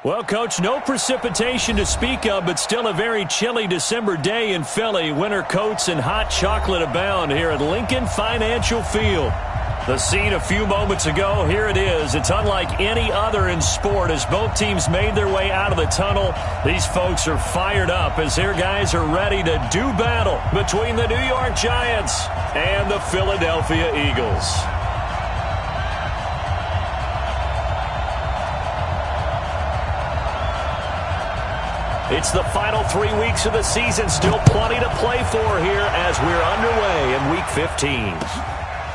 Well, Coach, no precipitation to speak of, but still a very chilly December day in Philly. Winter coats and hot chocolate abound here at Lincoln Financial Field. The scene a few moments ago, here it is. It's unlike any other in sport as both teams made their way out of the tunnel. These folks are fired up as their guys are ready to do battle between the New York Giants and the Philadelphia Eagles. It's the final 3 weeks of the season. Still plenty to play for here as we're underway in Week 15.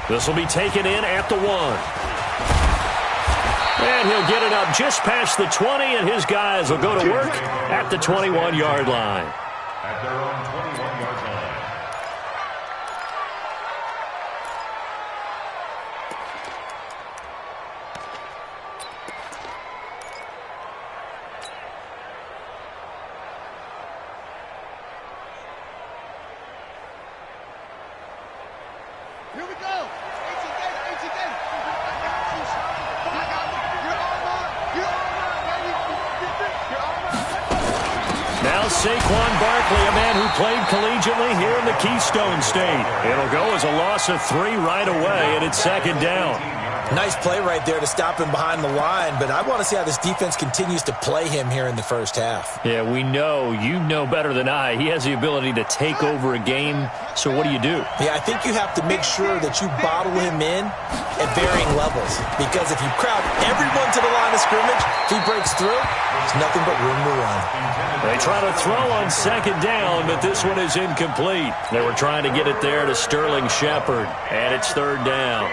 This will be taken in at the 1. And he'll get it up just past the 20, and his guys will go to work at the 21-yard line. At their own 21-yard line. Here we go. Now Saquon Barkley, a man who played collegiately here in the Keystone State. It'll go as a loss of 3 right away, and it's second down. Nice play right there to stop him behind the line, but I want to see how this defense continues to play him here in the first half. Yeah, we know. You know better than I. He has the ability to take over a game, so what do you do? Yeah, I think you have to make sure that you bottle him in at varying levels, because if you crowd everyone to the line of scrimmage, if he breaks through, there's nothing but room to run. They try to throw on second down, but this one is incomplete. They were trying to get it there to Sterling Shepard, and it's third down.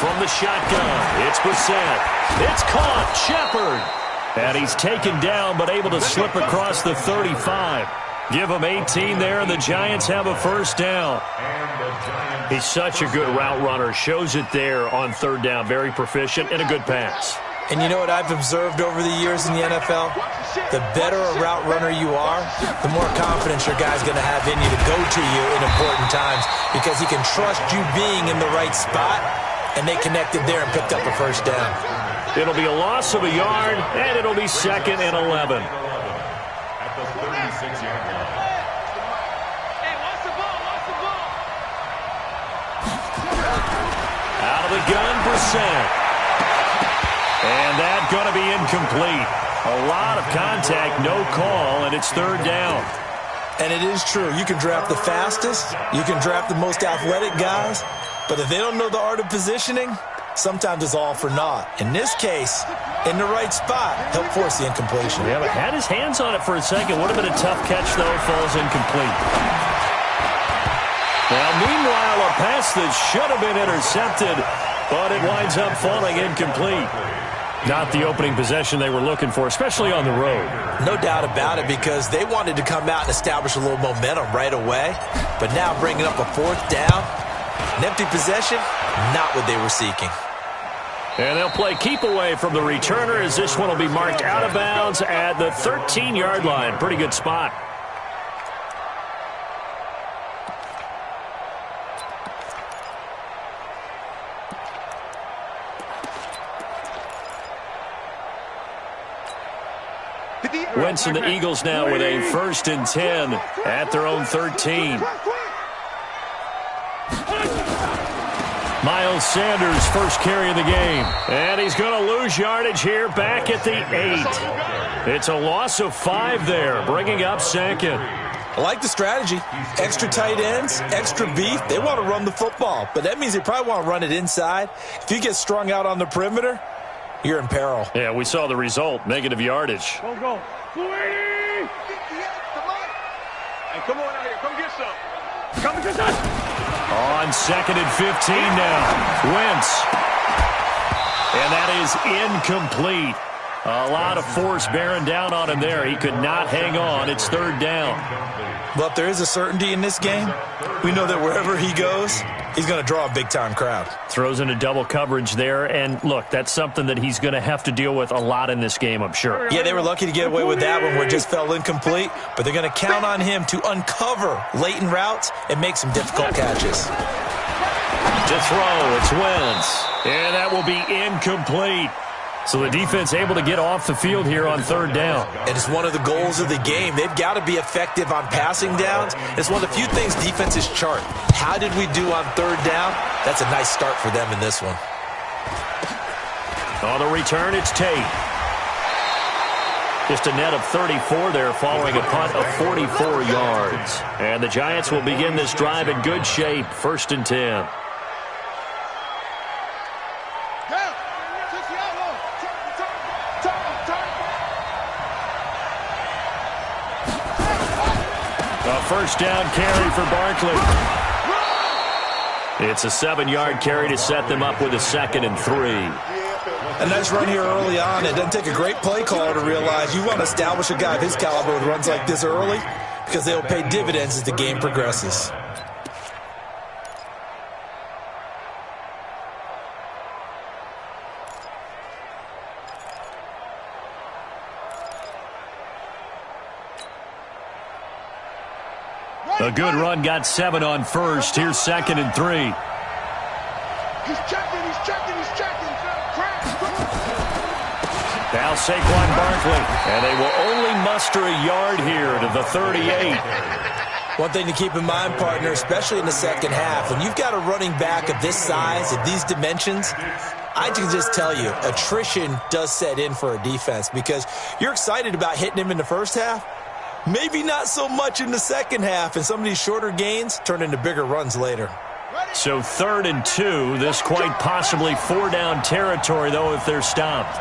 From the shotgun, it's Brissett. It's caught, Shepard. And he's taken down, but able to slip across the 35. Give him 18 there, and the Giants have a first down. He's such a good route runner. Shows it there on third down. Very proficient and a good pass. And you know what I've observed over the years in the NFL? The better a route runner you are, the more confidence your guy's going to have in you to go to you in important times, because he can trust you being in the right spot, and they connected there and picked up a first down. It'll be a loss of a yard, and it'll be second and 11. At the 36-yard line. Out of the gun, Brissett. And that's going to be incomplete. A lot of contact, no call, and it's third down. And it is true. You can draft the fastest. You can draft the most athletic guys. But if they don't know the art of positioning, sometimes it's all for naught. In this case, in the right spot, help force the incompletion. Yeah, but had his hands on it for a second. Would have been a tough catch, though. Falls incomplete. Now, meanwhile, a pass that should have been intercepted, but it winds up falling incomplete. Not the opening possession they were looking for, especially on the road. No doubt about it, because they wanted to come out and establish a little momentum right away. But now bringing up a fourth down, an empty possession, not what they were seeking. And they'll play keep away from the returner as this one will be marked out of bounds at the 13-yard line. Pretty good spot. Wentz and the Eagles now with a 1st and 10 at their own 13. Miles Sanders first carry of the game. And he's going to lose yardage here back at the 8. It's a loss of 5 there, bringing up second. I like the strategy. Extra tight ends, extra beef. They want to run the football, but that means they probably want to run it inside. If you get strung out on the perimeter, you're in peril. Yeah, we saw the result, negative yardage. Go. Hey, come on out here. Come get some. Come get some. On 2nd and 15 now. Wentz. And that is incomplete. A lot of force bearing down on him there. He could not hang on. It's third down. Well, if there is a certainty in this game, we know that wherever he goes, he's going to draw a big-time crowd. Throws into double coverage there, and look, that's something that he's going to have to deal with a lot in this game, I'm sure. Yeah, they were lucky to get away with that one where it just fell incomplete, but they're going to count on him to uncover latent routes and make some difficult catches. To throw, it's Wentz, and that will be incomplete. So the defense able to get off the field here on third down. And it's one of the goals of the game. They've got to be effective on passing downs. It's one of the few things defenses chart. How did we do on third down? That's a nice start for them in this one. On the return, it's Tate. Just a net of 34 there following a punt of 44 yards. And the Giants will begin this drive in good shape, 1st and 10. First down carry for Barkley. It's a 7-yard carry to set them up with a 2nd and 3. A nice run here early on. It doesn't take a great play caller to realize you want to establish a guy of his caliber with runs like this early because they'll pay dividends as the game progresses. A good run got 7 on first. Here's 2nd and 3. He's checking. Now Saquon Barkley. And they will only muster a yard here to the 38. One thing to keep in mind, partner, especially in the second half, when you've got a running back of this size, of these dimensions, I can just tell you, attrition does set in for a defense because you're excited about hitting him in the first half. Maybe not so much in the second half, and some of these shorter gains turn into bigger runs later. So 3rd and 2. This quite possibly 4-down territory, though, if they're stopped.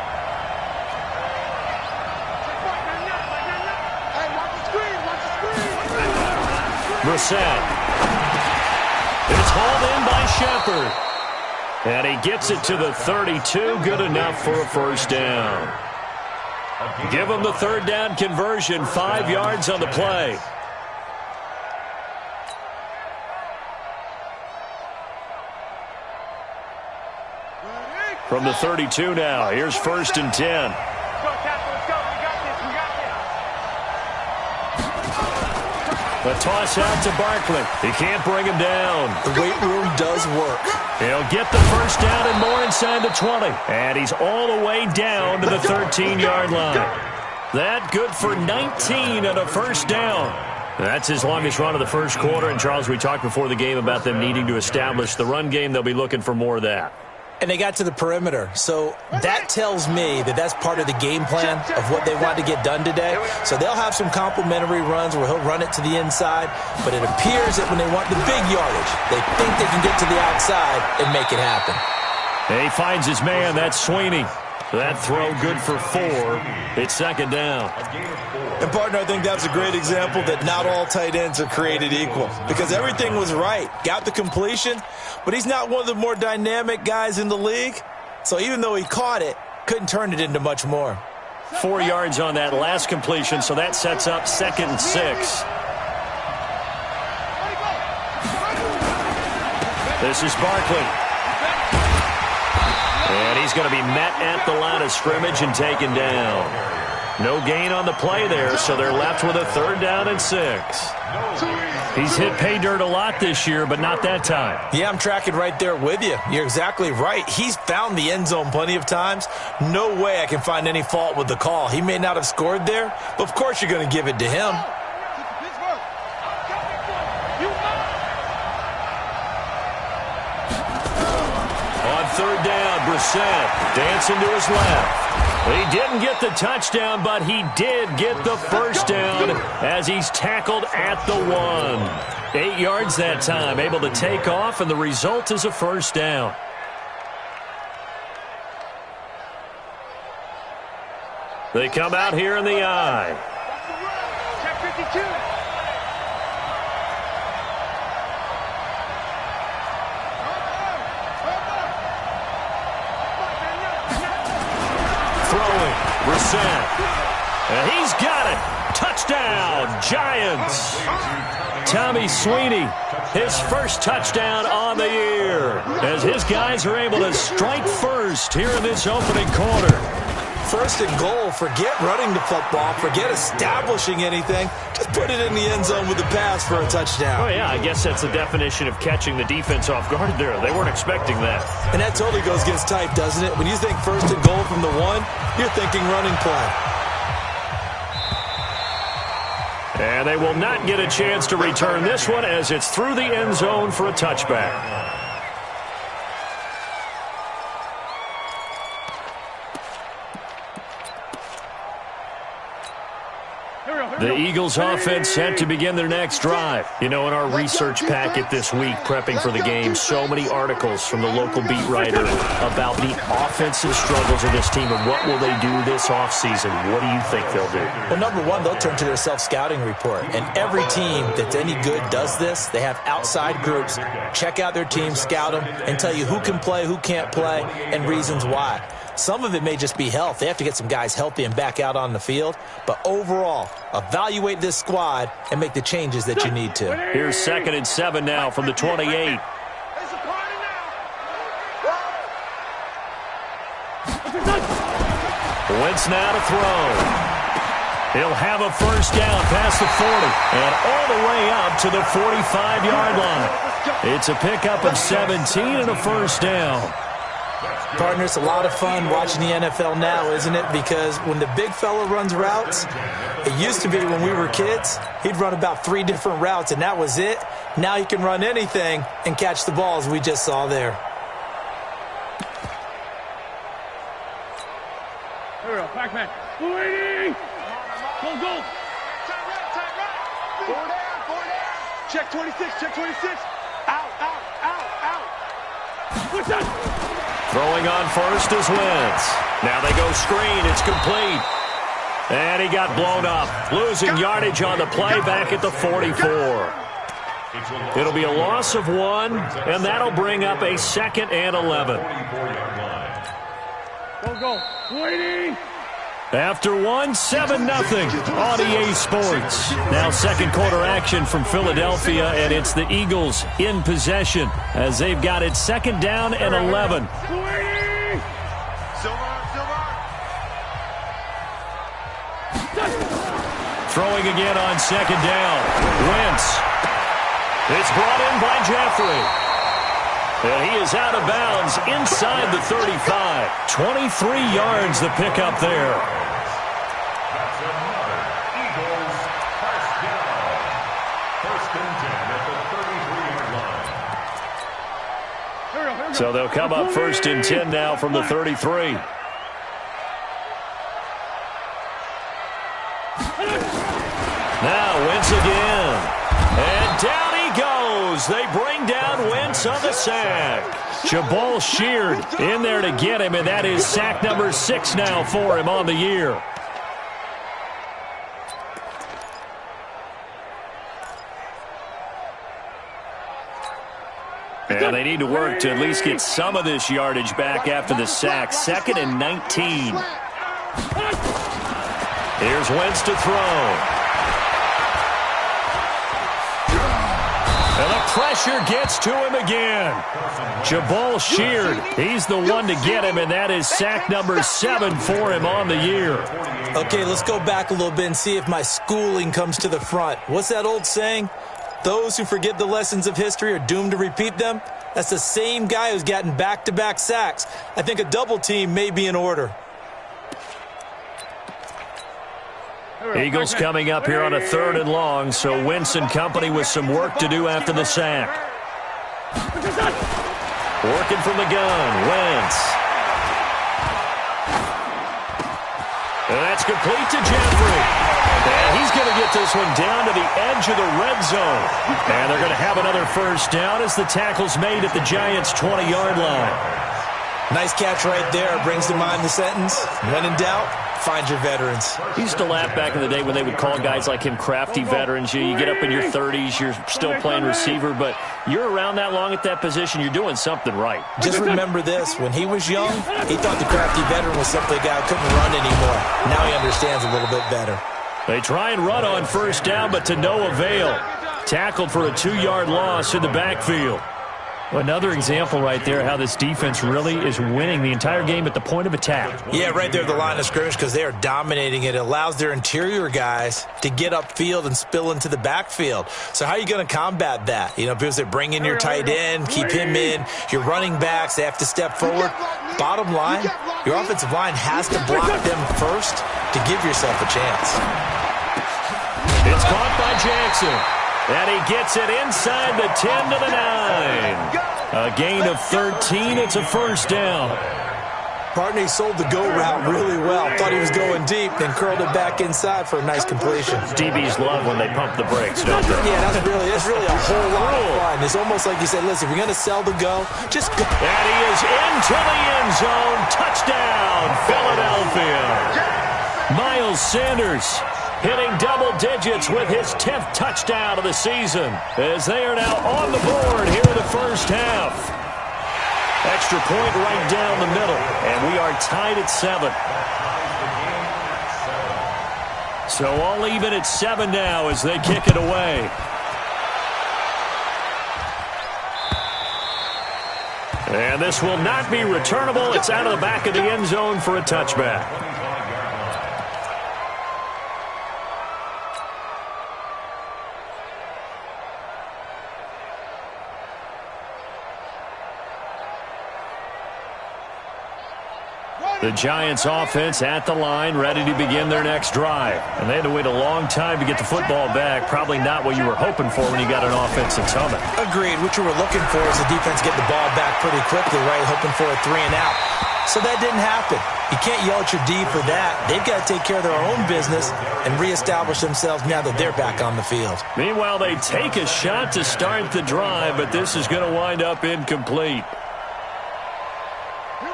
Brissett. It's hauled in by Shepard. And he gets it to the 32. Good enough for a first down. Give him the 3rd down conversion, 5 yards on the play. From the 32 now, here's 1st and 10. The toss out to Barkley. He can't bring him down. The weight room does work. He'll get the first down and more inside the 20. And he's all the way down to the 13-yard line. That good for 19 and a first down. That's his longest run of the first quarter. And, Charles, we talked before the game about them needing to establish the run game. They'll be looking for more of that. And they got to the perimeter. So that tells me that that's part of the game plan of what they want to get done today. So they'll have some complementary runs where he'll run it to the inside. But it appears that when they want the big yardage, they think they can get to the outside and make it happen. And he finds his man. That's Sweeney. That throw good for 4. It's 2nd down. And, partner, I think that's a great example that not all tight ends are created equal because everything was right. Got the completion, but he's not one of the more dynamic guys in the league. So even though he caught it, couldn't turn it into much more. 4 yards on that last completion, so that sets up 2nd and 6. This is Barkley. And he's going to be met at the line of scrimmage and taken down. No gain on the play there, so they're left with a 3rd down and 6. He's hit pay dirt a lot this year, but not that time. Yeah, I'm tracking right there with you. You're exactly right. He's found the end zone plenty of times. No way I can find any fault with the call. He may not have scored there, but of course you're going to give it to him. On 3rd down, Brissett dancing to his left. He didn't get the touchdown, but he did get the first down as he's tackled at the 1. 8 yards that time, able to take off, and the result is a first down. They come out here in the I. Check 52. touchdown, Giants. Tommy Sweeney, his first touchdown on the year, as his guys are able to strike first here in this opening quarter. First and goal, forget running the football, forget establishing anything. Just put it in the end zone with the pass for a touchdown. Oh, yeah, I guess that's the definition of catching the defense off guard there. They weren't expecting that. And that totally goes against type, doesn't it? When you think first and goal from the one, you're thinking running play. And they will not get a chance to return this one as it's through the end zone for a touchback. The Eagles offense set to begin their next drive. You know, in our research packet this week, prepping for the game, so many articles from the local beat writer about the offensive struggles of this team and what will they do this offseason. What do you think they'll do? Well, number one, they'll turn to their self-scouting report. And every team that's any good does this. They have outside groups. Check out their team, scout them, and tell you who can play, who can't play, and reasons why. Some of it may just be health. They have to get some guys healthy and back out on the field. But overall, evaluate this squad and make the changes that you need to. Here's 2nd and 7 now from the 28. Wentz now to throw. He'll have a first down past the 40 and all the way up to the 45-yard line. It's a pickup of 17 and a first down. Partner, it's a lot of fun watching the NFL now, isn't it? Because when the big fella runs routes, it used to be when we were kids, he'd run about 3 different routes, and that was it. Now he can run anything and catch the balls we just saw there. Here we go, Pac-Man. Waiting! Go, go! Tight right! 4 down! Check 26, check 26! Out! Push that! Throwing on first is Wentz. Now they go screen. It's complete. And he got blown up. Losing yardage on the play back at the 44. It'll be a loss of 1, and that'll bring up a 2nd and 11. Go. Waiting. After 1, 7-0 on EA Sports. Now second quarter action from Philadelphia, and it's the Eagles in possession as they've got it 2nd down and 11. Throwing again on 2nd down. Wentz. It's brought in by Jeffrey. And he is out of bounds inside the 35. 23 yards the pickup there. So they'll come up 1st and 10 now from the 33. Now Wentz again. And down he goes. They bring down Wentz on the sack. Jabal Sheard in there to get him, and that is sack number 6 now for him on the year. And they need to work to at least get some of this yardage back after the sack. 2nd and 19. Here's Wentz to throw. And the pressure gets to him again. Jabal Sheard, he's the one to get him, and that is sack number 7 for him on the year. Okay, let's go back a little bit and see if my schooling comes to the front. What's that old saying? Those who forget the lessons of history are doomed to repeat them. That's the same guy who's gotten back-to-back sacks. I think a double team may be in order. Eagles coming up here on a 3rd and long, so Wentz and company with some work to do after the sack. Working from the gun, Wentz. And that's complete to Jeffrey. And he's going to get this one down to the edge of the red zone. And they're going to have another first down as the tackle's made at the Giants' 20-yard line. Nice catch right there. Brings to mind the sentence, when in doubt, find your veterans. He used to laugh back in the day when they would call guys like him crafty veterans. You get up in your 30s, you're still playing receiver, but you're around that long at that position, you're doing something right. Just remember this. When he was young, he thought the crafty veteran was simply a guy who couldn't run anymore. Now he understands a little bit better. They try and run on first down, but to no avail. Tackled for a 2-yard loss in the backfield. Another example right there how this defense really is winning the entire game at the point of attack. Yeah, right there at the line of scrimmage because they are dominating it. It allows their interior guys to get upfield and spill into the backfield. So how are you going to combat that? You know, because they bring in your tight end, keep him in. Your running backs, they have to step forward. Bottom line, your offensive line has to block them first to give yourself a chance. It's caught by Jackson. And he gets it inside the 10 to the 9. A gain of 13. It's a first down. Partner, he sold the go route really well. Thought he was going deep, then curled it back inside for a nice completion. DBs love when they pump the brakes, don't they? Yeah, that's really a whole lot of fun. It's almost like you said, listen, if you're going to sell the go, just go. And he is into the end zone. Touchdown, Philadelphia. Miles Sanders hitting double digits with his 10th touchdown of the season as they are now on the board here in the first half. Extra point right down the middle, and we are tied at 7. So all even at 7 now as they kick it away. And this will not be returnable. It's out of the back of the end zone for a touchback. The Giants offense at the line, ready to begin their next drive. And they had to wait a long time to get the football back. Probably not what you were hoping for when you got an offense that's humming. Agreed. What you were looking for is the defense get the ball back pretty quickly, right? Hoping for a 3 and out. So that didn't happen. You can't yell at your D for that. They've got to take care of their own business and reestablish themselves now that they're back on the field. Meanwhile, they take a shot to start the drive, but this is going to wind up incomplete.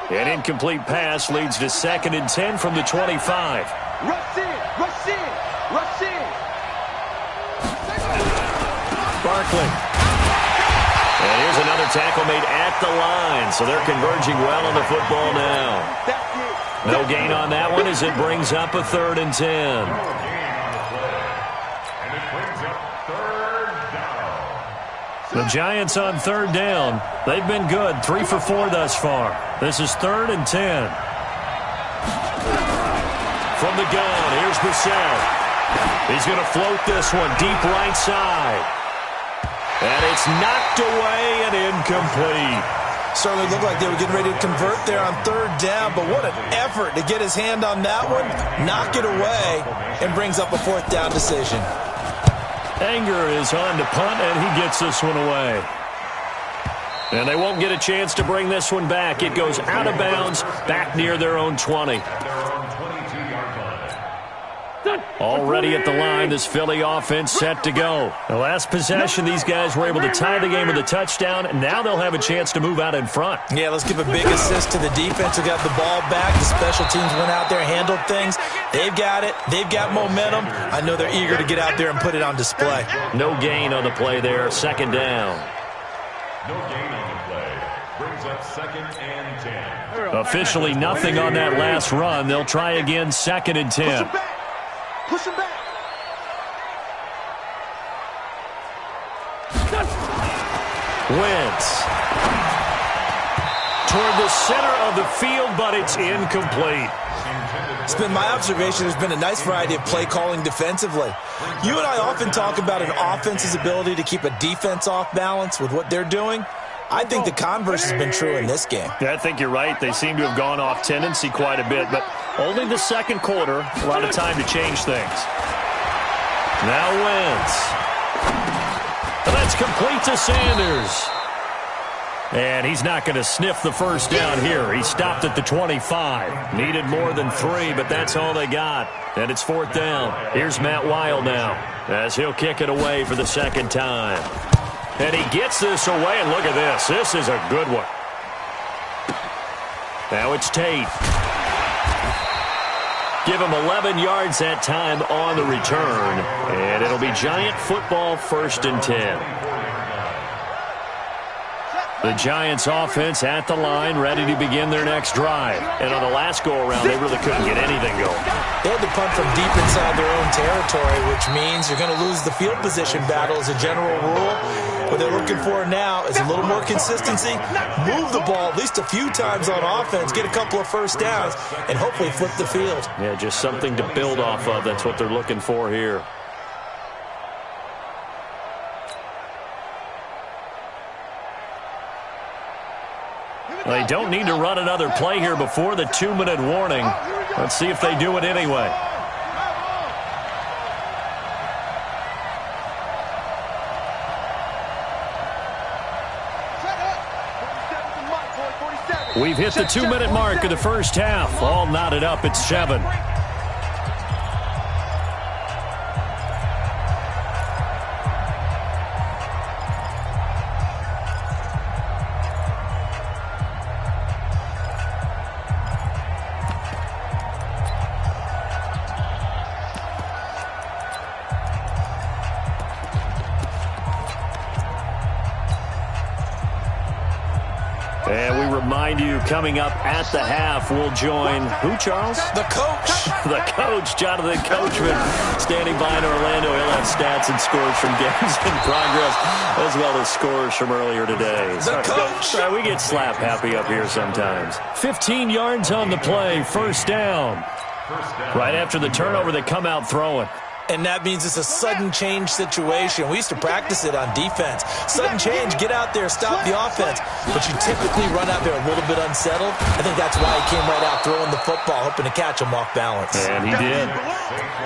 An incomplete pass leads to 2nd and 10 from the 25. Rush in, rush in, rush in. Barkley. And here's another tackle made at the line, so they're converging well on the football now. No gain on that one as it brings up a 3rd and 10. The Giants on 3rd down. They've been good, 3 for 4 thus far. This is 3rd and 10. From the gun, here's Bissell. He's going to float this one deep right side. And it's knocked away and incomplete. Certainly looked like they were getting ready to convert there on 3rd down, but what an effort to get his hand on that one, knock it away, and brings up a 4th down decision. Anger is on to punt, and he gets this one away. And they won't get a chance to bring this one back. It goes out of bounds, back near their own 20. Already at the line, this Philly offense set to go. The last possession, these guys were able to tie the game with a touchdown, and now they'll have a chance to move out in front. Yeah, let's give a big assist to the defense who got the ball back. The special teams went out there and handled things. They've got it. They've got momentum. I know they're eager to get out there and put it on display. No gain on the play there. 2nd down. No gain on the play. Brings up 2nd and 10. Officially nothing on that last run. They'll try again 2nd and 10. Push him back. Wentz. Toward the center of the field, but it's incomplete. It's been my observation there's been a nice variety of play calling defensively. You and I often talk about an offense's ability to keep a defense off balance with what they're doing. I think the converse has been true in this game. Yeah, I think you're right. They seem to have gone off tendency quite a bit, but only the 2nd quarter, a lot of time to change things. Now Wentz. And that's complete to Sanders. And he's not going to sniff the first down here. He stopped at the 25. Needed more than 3, but that's all they got. And it's 4th down. Here's Matt Wild now as he'll kick it away for the 2nd time. And he gets this away, and look at this. This is a good one. Now it's Tate. Give him 11 yards that time on the return. And it'll be Giant football 1st and 10. The Giants offense at the line, ready to begin their next drive. And on the last go-around, they really couldn't get anything going. They had to punt from deep inside their own territory, which means you're going to lose the field position battle as a general rule. What they're looking for now is a little more consistency, move the ball at least a few times on offense, get a couple of first downs, and hopefully flip the field. Yeah, just something to build off of. That's what they're looking for here. They don't need to run another play here before the 2-minute warning. Let's see if they do it anyway. We've hit the 2-minute mark of the first half. All knotted up at 7. And we remind you, coming up at the half, we'll join who, Charles? The coach. The coach, Jonathan Coachman, standing by in Orlando. He'll have stats and scores from games in progress, as well as scores from earlier today. The coach. Right, we get slap happy up here sometimes. 15 yards on the play, first down. Right after the turnover, they come out throwing. And that means it's a sudden change situation. We used to practice it on defense. Sudden change, get out there, stop the offense. But you typically run out there a little bit unsettled. I think that's why he came right out throwing the football, hoping to catch him off balance. And he did.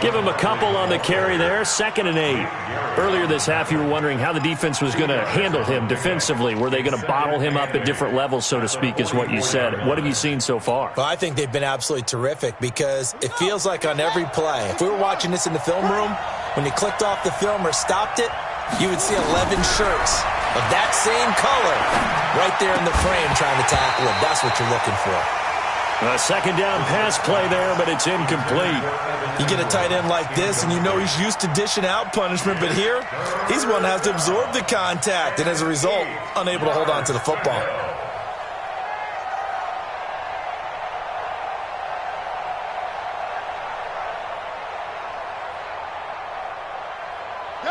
Give him a couple on the carry there, 2nd and 8. Earlier this half, you were wondering how the defense was going to handle him defensively. Were they going to bottle him up at different levels, so to speak, is what you said. What have you seen so far? Well, I think they've been absolutely terrific because it feels like on every play, if we were watching this in the film room, when you clicked off the film or stopped it, you would see 11 shirts of that same color right there in the frame trying to tackle him. That's what you're looking for. A 2nd down pass play there, but it's incomplete. You get a tight end like this, and you know he's used to dishing out punishment, but here, he's one that has to absorb the contact, and as a result, unable to hold on to the football.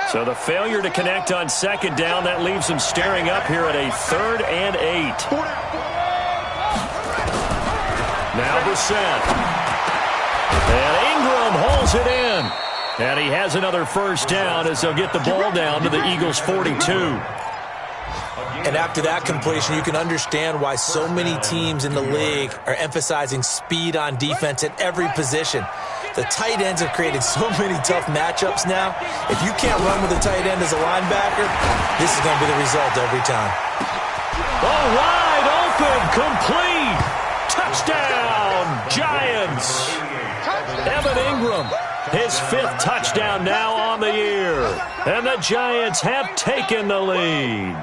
So the failure to connect on 2nd down, that leaves him staring up here at a 3rd and 8. Now Brissett. And Ingram holds it in. And he has another first down as they'll get the ball down to the Eagles' 42. And after that completion, you can understand why so many teams in the league are emphasizing speed on defense at every position. The tight ends have created so many tough matchups now. If you can't run with a tight end as a linebacker, this is going to be the result every time. Oh, wide open, complete. Touchdown, Giants. Evan Ingram, his 5th touchdown now on the year. And the Giants have taken the lead.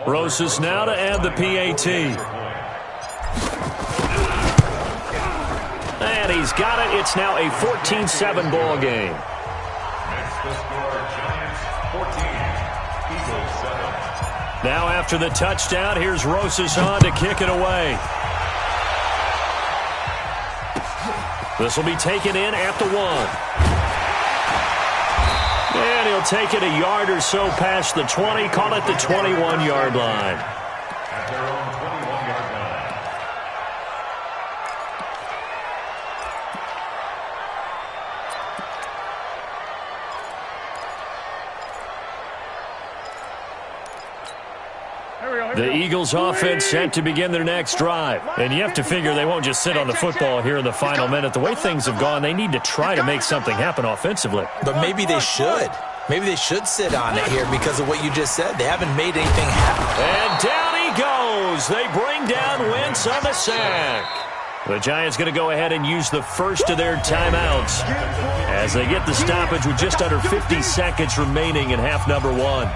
Rosas now to add the PAT. And he's got it. It's now a 14-7 ball game. Now after the touchdown, here's Rosas on to kick it away. This will be taken in at the 1. And he'll take it a yard or so past the 20, call it the 21-yard line. At their own 21-yard line. The Eagles offense set to begin their next drive. And you have to figure they won't just sit on the football here in the final minute. The way things have gone, they need to try to make something happen offensively. But maybe they should. Maybe they should sit on it here because of what you just said. They haven't made anything happen. And down he goes. They bring down Wentz on the sack. The Giants going to go ahead and use the first of their timeouts as they get the stoppage with just under 50 seconds remaining in half number 1.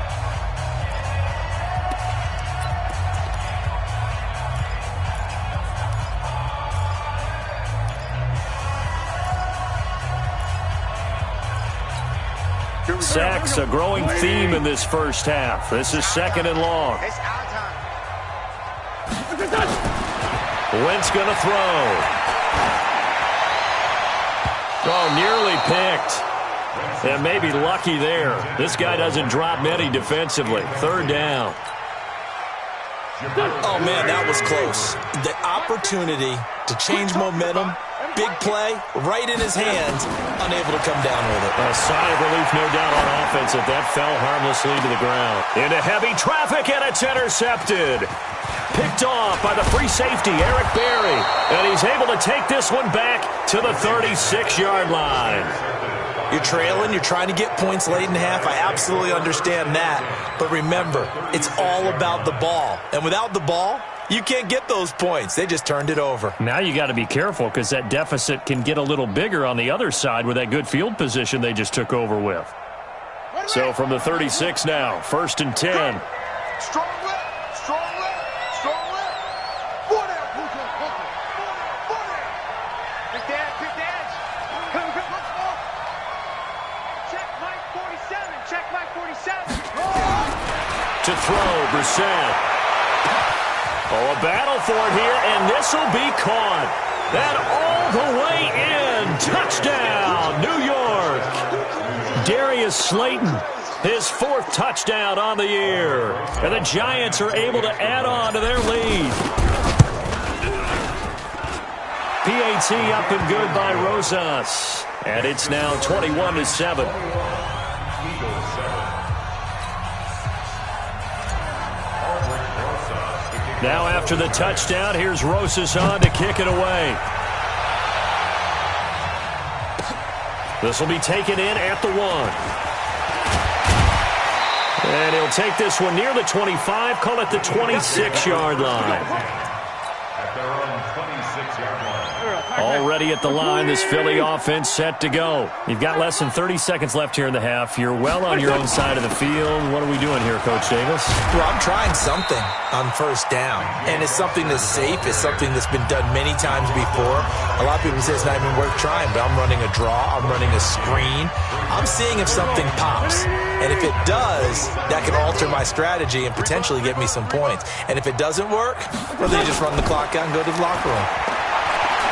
Sacks, a growing theme in this first half. This is 2nd and long. Wentz going to throw. Oh, nearly picked. And maybe lucky there. This guy doesn't drop many defensively. 3rd down. Oh, man, that was close. The opportunity to change momentum, big play, right in his hands, unable to come down with it. A sigh of relief, no doubt, on offense, that fell harmlessly to the ground. Into heavy traffic, and it's intercepted. Picked off by the free safety, Eric Berry. And he's able to take this one back to the 36-yard line. You're trailing, you're trying to get points late in half. I absolutely understand that. But remember, it's all about the ball. And without the ball, you can't get those points. They just turned it over. Now you got to be careful because that deficit can get a little bigger on the other side with that good field position they just took over with. So from the 36 now, 1st and 10. Strong left, strong left, strong left. 4 down, pull down, 4 down. Pick the edge. Come, let's go. Check Mike 47, check Mike 47. To throw, Brissett. Oh, a battle for it here, and this will be caught. That all the way in. Touchdown, New York. Darius Slayton, his 4th touchdown on the year. And the Giants are able to add on to their lead. PAT up and good by Rosas. And it's now 21-7. Now after the touchdown, here's Rosas on to kick it away. This will be taken in at the 1. And he'll take this one near the 25, call it the 26-yard line. At their own 26-yard line. Already at the line, this Philly offense set to go. You've got less than 30 seconds left here in the half. You're well on your own side of the field. What are we doing here, Coach Davis? Well, I'm trying something on 1st down. And it's something that's safe. It's something that's been done many times before. A lot of people say it's not even worth trying, but I'm running a draw. I'm running a screen. I'm seeing if something pops. And if it does, that can alter my strategy and potentially get me some points. And if it doesn't work, well, then you just run the clock out and go to the locker room.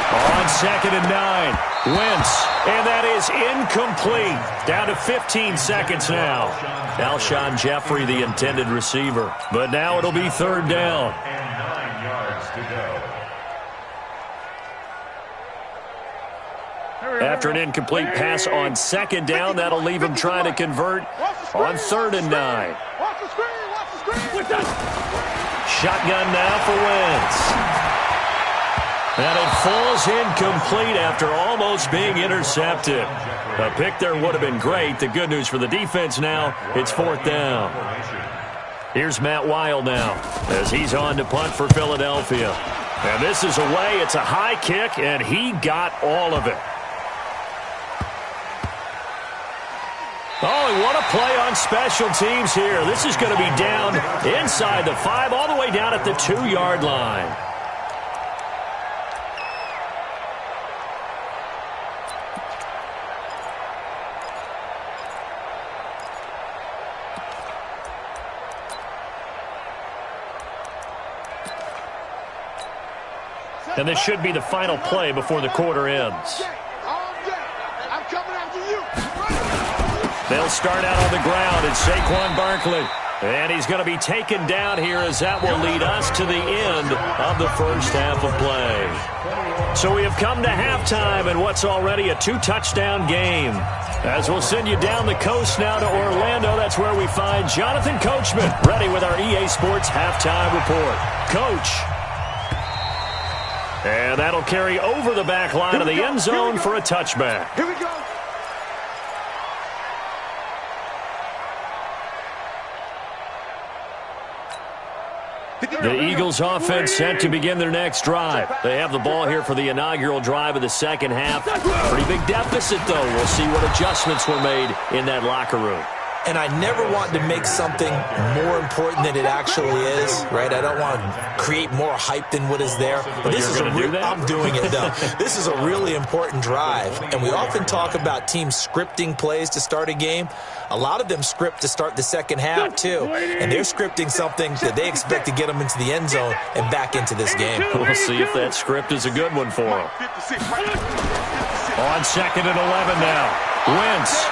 On 2nd and 9, Wentz, and that is incomplete. Down to 15 seconds now. Alshon Jeffrey, the intended receiver. But now it'll be 3rd down. And 9 yards to go. After an incomplete pass on 2nd down, that'll leave him trying to convert on 3rd and 9. Watch the screen. Shotgun now for Wentz. And it falls incomplete after almost being intercepted. A pick there would have been great. The good news for the defense now, it's 4th down. Here's Matt Wild now as he's on to punt for Philadelphia. And this is away. It's a high kick, and he got all of it. Oh, and what a play on special teams here. This is going to be down inside the 5, all the way down at the 2-yard line. And this should be the final play before the quarter ends. They'll start out on the ground. It's Saquon Barkley. And he's going to be taken down here as that will lead us to the end of the first half of play. So we have come to halftime in what's already a 2-touchdown game. As we'll send you down the coast now to Orlando, that's where we find Jonathan Coachman ready with our EA Sports halftime report. Coach. And that'll carry over the back line of the end zone for a touchback. Here we go. The Eagles offense set to begin their next drive. They have the ball here for the inaugural drive of the second half. Pretty big deficit, though. We'll see what adjustments were made in that locker room. And I never want to make something more important than it actually is, right? I don't want to create more hype than what is there. But this is I'm doing it, though. This is a really important drive. And we often talk about teams scripting plays to start a game. A lot of them script to start the second half, too. And they're scripting something that they expect to get them into the end zone and back into this game. We'll see if that script is a good one for them. On 2nd and 11 now. Wentz.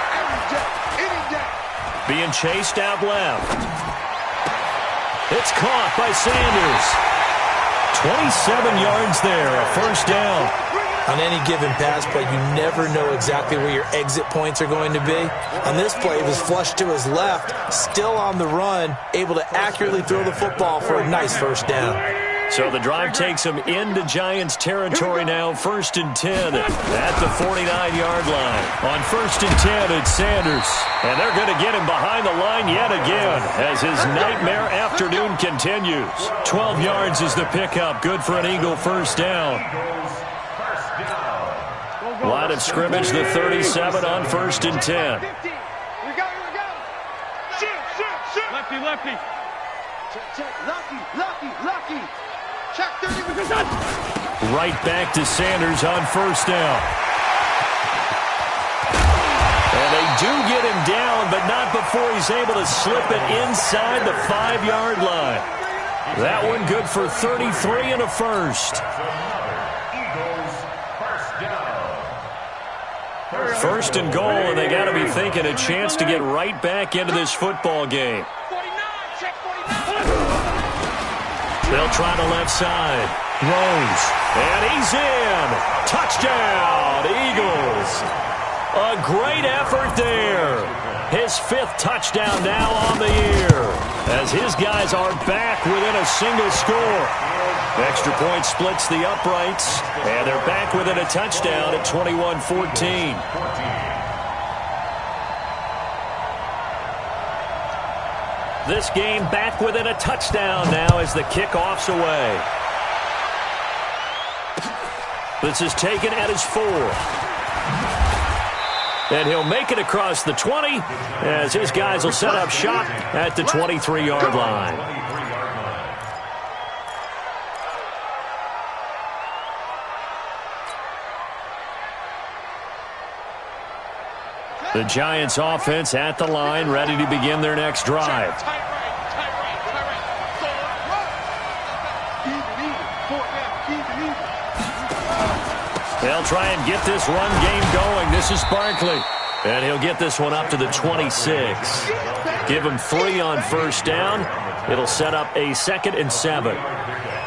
Being chased out left. It's caught by Sanders. 27 yards there, a first down. On any given pass play, you never know exactly where your exit points are going to be. On this play, it was flushed to his left, still on the run, able to accurately throw the football for a nice first down. So the drive takes him into Giants territory now, 1st and 10 at the 49-yard line. On 1st and 10, it's Sanders. And they're going to get him behind the line yet again as his nightmare afternoon continues. 12 yards is the pickup. Good for an Eagle first down. Line of scrimmage, the 37 on 1st and 10. Here we go. Shoot. Lefty. Check. Lucky. Check 30. Right back to Sanders on first down. And they do get him down, but not before he's able to slip it inside the 5-yard line. That one good for 33 and a first. First and goal, and they got to be thinking a chance to get right back into this football game. They'll try the left side. Rose. And he's in. Touchdown, Eagles. A great effort there. His 5th touchdown now on the year as his guys are back within a single score. Extra point splits the uprights, and they're back within a touchdown at 21-14. This game back within a touchdown now as the kickoff's away. This is taken at his 4. And he'll make it across the 20 as his guys will set up shop at the 23-yard line. The Giants offense at the line, ready to begin their next drive. They'll try and get this run game going. This is Barkley. And he'll get this one up to the 26. Give him 3 on first down. It'll set up a 2nd and 7.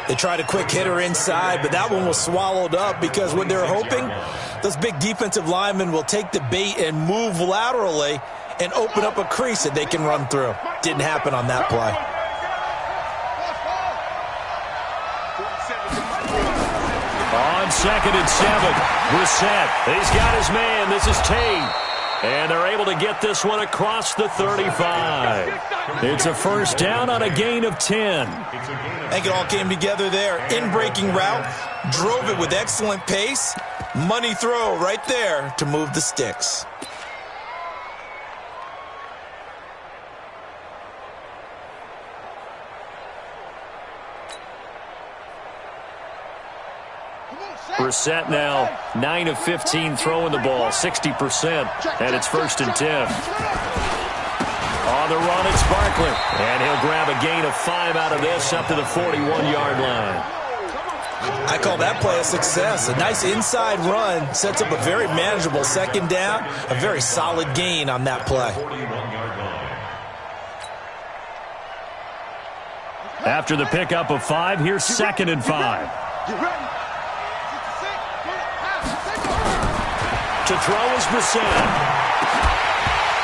They tried a quick hitter inside, but that one was swallowed up because what they're hoping, those big defensive linemen will take the bait and move laterally and open up a crease that they can run through. Didn't happen on that play. On 2nd and 7, Brissett. He's got his man. This is Tate. And they're able to get this one across the 35. It's a first down on a gain of 10. I think it all came together there. In-breaking route, drove it with excellent pace. Money throw right there to move the sticks. Brissett now 9 of 15 throwing the ball, 60%, and it's 1st and 10. On the run, it's Barkley, and he'll grab a gain of 5 out of this up to the 41-yard line. I call that play a success. A nice inside run sets up a very manageable 2nd down, a very solid gain on that play. After the pickup of 5, here's 2nd and 5. To throw is Brissett.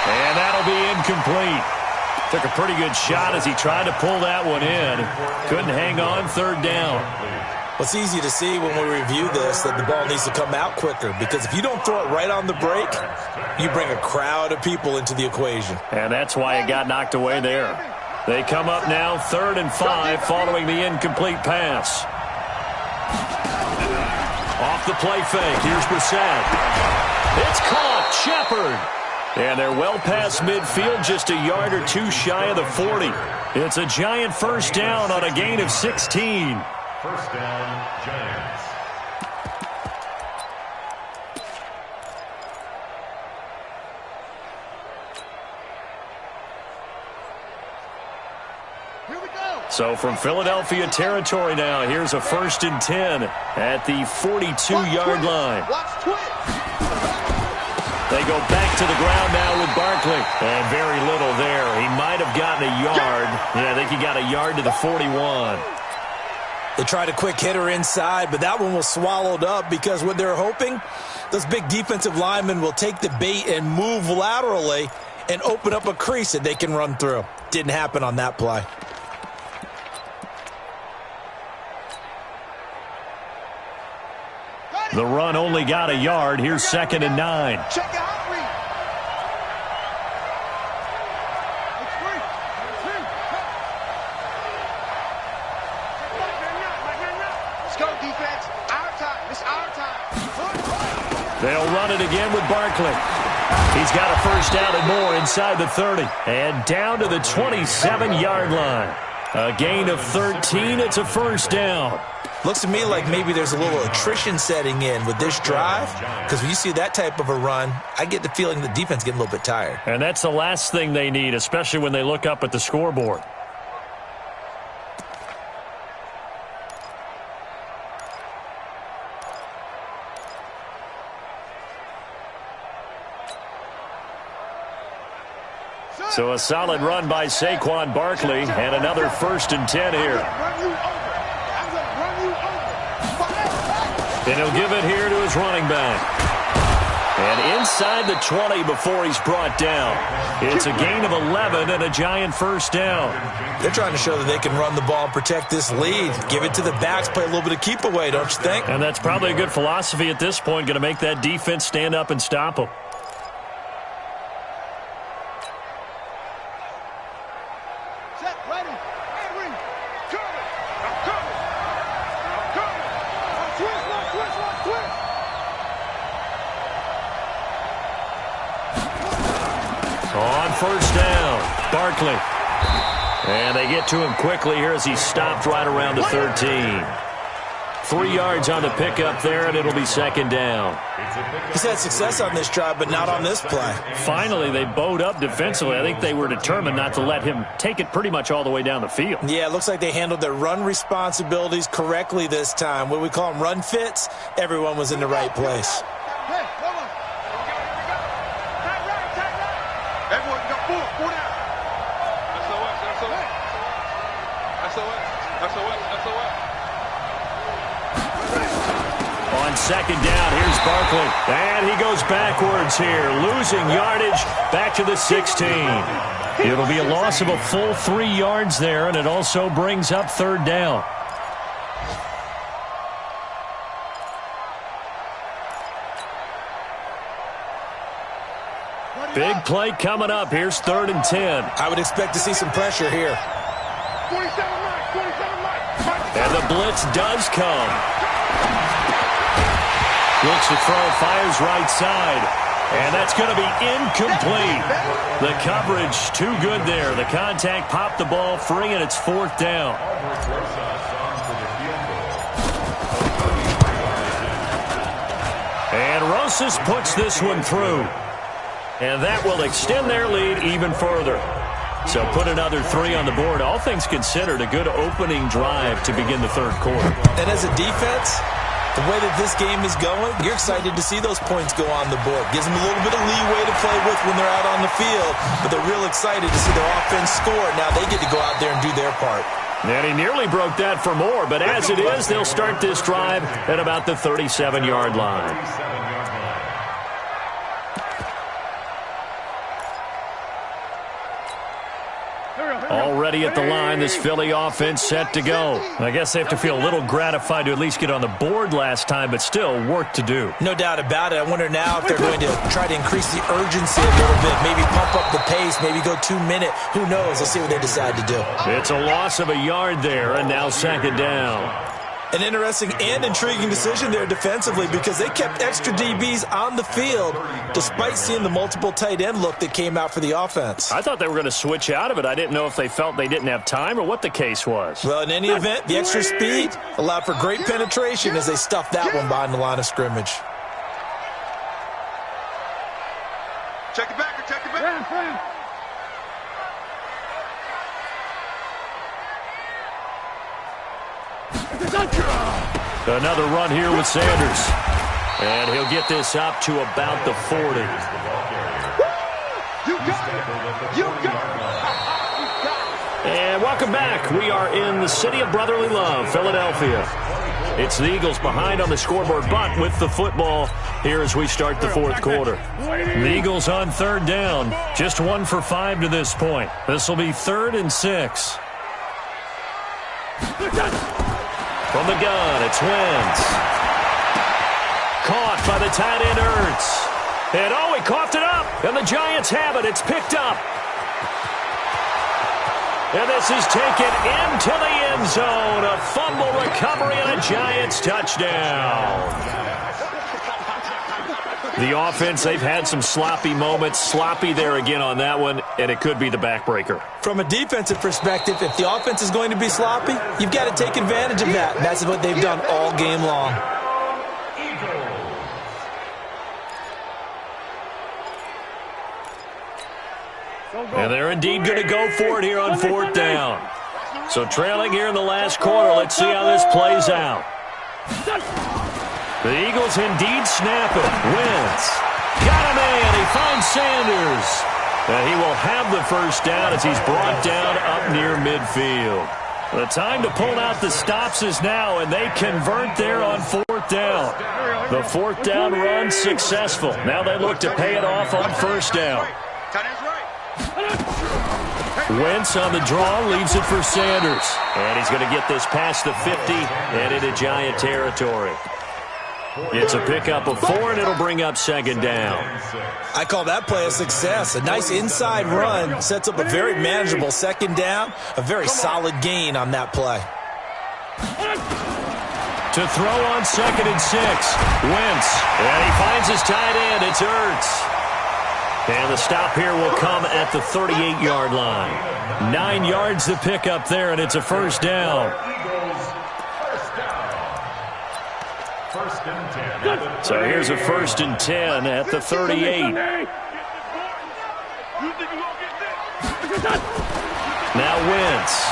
And that'll be incomplete. Took a pretty good shot as he tried to pull that one in. Couldn't hang on, 3rd down. Well, it's easy to see when we review this that the ball needs to come out quicker, because if you don't throw it right on the break, you bring a crowd of people into the equation. And that's why it got knocked away there. They come up now 3rd and 5 following the incomplete pass. Off the play fake. Here's Brissett. It's caught. Shepard. And they're well past midfield, just a yard or two shy of the 40. It's a Giant first down on a gain of 16. First down, Giants. So from Philadelphia territory now, here's a 1st and 10 at the 42-yard line. They go back to the ground now with Barkley. And very little there. He might have gotten a yard. Yeah, I think he got a yard to the 41. They tried a quick hitter inside, but that one was swallowed up because what they're hoping, those big defensive linemen will take the bait and move laterally and open up a crease that they can run through. Didn't happen on that play. The run only got a yard. Here's 2nd and 9. Check it out, read. Let's go, defense. Our time. It's our time. They'll run it again with Barkley. He's got a first down and more inside the 30. And down to the 27-yard line. A gain of 13. It's a first down. Looks to me like maybe there's a little attrition setting in with this drive, because when you see that type of a run, I get the feeling the defense getting a little bit tired. And that's the last thing they need, especially when they look up at the scoreboard. So a solid run by Saquon Barkley and another 1st and 10 here. And he'll give it here to his running back. And inside the 20 before he's brought down. It's a gain of 11 and a Giant first down. They're trying to show that they can run the ball and protect this lead. Give it to the backs, play a little bit of keep away, don't you think? And that's probably a good philosophy at this point, going to make that defense stand up and stop them. On first down, Barkley. And they get to him quickly here as he stopped right around the 13. 3 yards on the pickup there, and it'll be 2nd down. He's had success on this drive, but not on this play. Finally, they bowed up defensively. I think they were determined not to let him take it pretty much all the way down the field. Yeah, it looks like they handled their run responsibilities correctly this time. What we call them run fits, everyone was in the right place. On 2nd down, here's Barkley. And he goes backwards here, losing yardage back to the 16. It'll be a loss of a full 3 yards there, and it also brings up 3rd down. Big play coming up. Here's 3rd and 10. I would expect to see some pressure here. And the blitz does come. Looks to throw, fires right side. And that's going to be incomplete. The coverage too good there. The contact popped the ball free, and it's 4th down. And Rosas puts this one through. And that will extend their lead even further. So put another 3 on the board. All things considered, a good opening drive to begin the 3rd quarter. And as a defense, the way that this game is going, you're excited to see those points go on the board. Gives them a little bit of leeway to play with when they're out on the field, but they're real excited to see their offense score. Now they get to go out there and do their part. And he nearly broke that for more, but as it is, they'll start this drive at about the 37-yard line. Already at the line, this Philly offense set to go. I guess they have to feel a little gratified to at least get on the board last time, but still work to do. No doubt about it. I wonder now if they're going to try to increase the urgency a little bit, maybe pump up the pace, maybe go 2-minute. Who knows? Let's see what they decide to do. It's a loss of a yard there, and now 2nd down. An interesting and intriguing decision there defensively because they kept extra DBs on the field despite seeing the multiple tight end look that came out for the offense. I thought they were going to switch out of it. I didn't know if they felt they didn't have time or what the case was. Well, in any event, the extra speed allowed for great penetration as they stuffed that one behind the line of scrimmage. Check it back, check it back. Another run here with Sanders. And he'll get this up to about the 40. You got it. You got it. And welcome back. We are in the city of brotherly love, Philadelphia. It's the Eagles behind on the scoreboard, but with the football here as we start the fourth quarter. The Eagles on third down. Just 1 for 5 to this point. This will be 3rd and 6. From the gun, it's Wentz. Caught by the tight end, Ertz. And he coughed it up. And the Giants have it. It's picked up. And this is taken into the end zone. A fumble recovery and a Giants touchdown. The offense, they've had some sloppy moments. Sloppy there again on that one, and it could be the backbreaker. From a defensive perspective, if the offense is going to be sloppy, you've got to take advantage of that. And that's what they've done all game long. And they're indeed going to go for it here on 4th down. So trailing here in the last quarter. Let's see how this plays out. The Eagles indeed snap it. Wentz got a man. He finds Sanders. And he will have the first down as he's brought down up near midfield. The time to pull out the stops is now, and they convert there on 4th down. The 4th down run successful. Now they look to pay it off on 1st down. Wentz on the draw, leaves it for Sanders. And he's going to get this past the 50 and into Giant territory. It's a pickup of 4, and it'll bring up 2nd down. I call that play a success. A nice inside run sets up a very manageable 2nd down. A very solid gain on that play. To throw on 2nd and 6. Wentz. And he finds his tight end. It's Ertz. And the stop here will come at the 38-yard line. 9 yards to pick up there, and it's a 1st down. So here's a 1st and 10 at the 38. Now Wentz.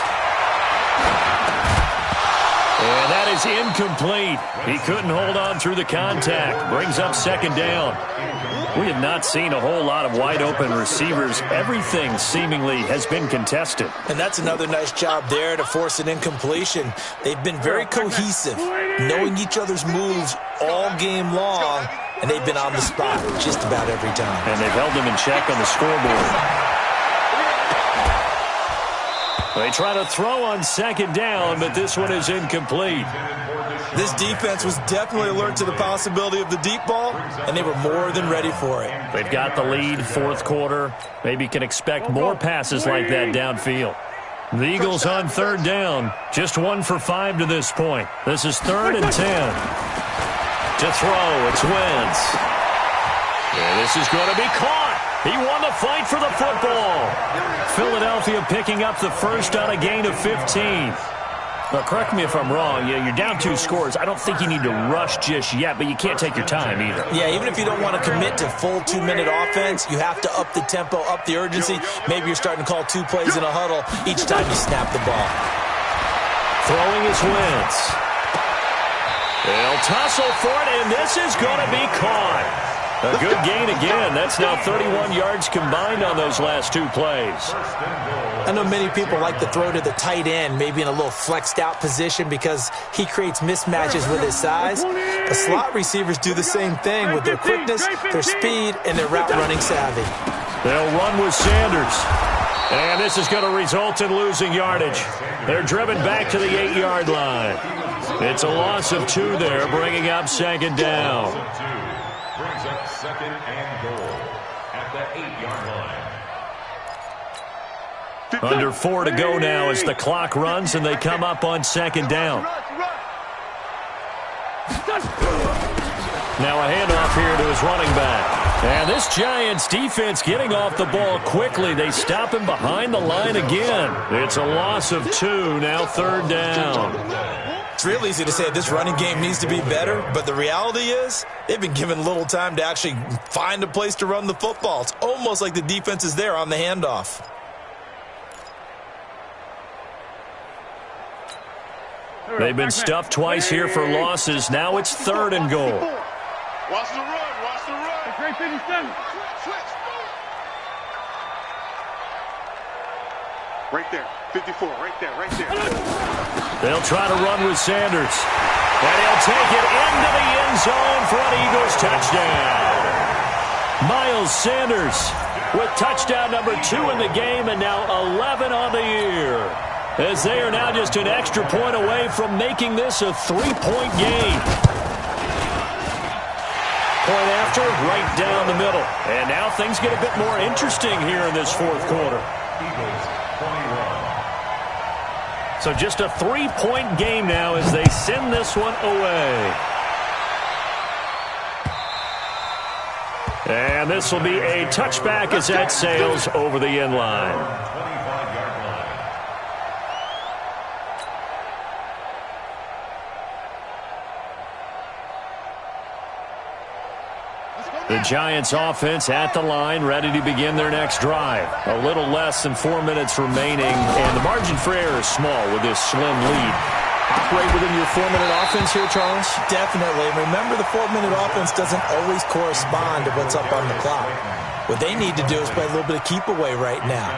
And that is incomplete. He couldn't hold on through the contact. Brings up 2nd down. We have not seen a whole lot of wide-open receivers. Everything seemingly has been contested. And that's another nice job there to force an incompletion. They've been very cohesive, knowing each other's moves all game long, and they've been on the spot just about every time. And they've held them in check on the scoreboard. They try to throw on 2nd down, but this one is incomplete. This defense was definitely alert to the possibility of the deep ball, and they were more than ready for it. They've got the lead, 4th quarter. Maybe can expect more passes like that downfield. The Eagles on 3rd down. Just 1 for 5 to this point. This is 3rd and 10. To throw, it's Wentz. And this is going to be caught. He won the fight for the football. Philadelphia picking up the first on a gain of 15. Now, correct me if I'm wrong. Yeah, you're down 2 scores. I don't think you need to rush just yet, but you can't take your time either. Yeah, even if you don't want to commit to full 2-minute offense, you have to up the tempo, up the urgency. Maybe you're starting to call 2 plays in a huddle each time you snap the ball. Throwing is Wentz. They'll tussle for it, and this is going to be caught. A good gain again. That's now 31 yards combined on those last 2 plays. I know many people like to throw to the tight end, maybe in a little flexed out position because he creates mismatches with his size. The slot receivers do the same thing with their quickness, their speed, and their route running savvy. They'll run with Sanders. And this is going to result in losing yardage. They're driven back to the 8-yard line. It's a loss of 2 there, bringing up 2nd down. Brings up 2nd and goal at the 8-yard line. Under 4 to go now as the clock runs and they come up on 2nd down. Now a handoff here to his running back. And this Giants defense getting off the ball quickly. They stop him behind the line again. It's a loss of 2, now 3rd down. It's real easy to say this running game needs to be better, but the reality is they've been given little time to actually find a place to run the football. It's almost like the defense is there on the handoff. They've been stuffed twice here for losses. Now it's 3rd and goal. Watch the run. Watch the run. Great 57. Switch. Right there. 54. Right there. Right there. They'll try to run with Sanders. And he'll take it into the end zone for an Eagles touchdown. Miles Sanders with touchdown number 2 in the game and now 11 on the year. As they are now just an extra point away from making this a 3-point game. Point after, right down the middle. And now things get a bit more interesting here in this 4th quarter. Eagles 21. So just a 3-point game now as they send this one away. And this will be a touchback as that sails over the end line. 25-yard line. The Giants offense at the line, ready to begin their next drive. A little less than 4 minutes remaining, and the margin for error is small with this slim lead. Operate within your 4-minute offense here, Charles? Definitely. Remember, the 4-minute offense doesn't always correspond to what's up on the clock. What they need to do is play a little bit of keep away right now.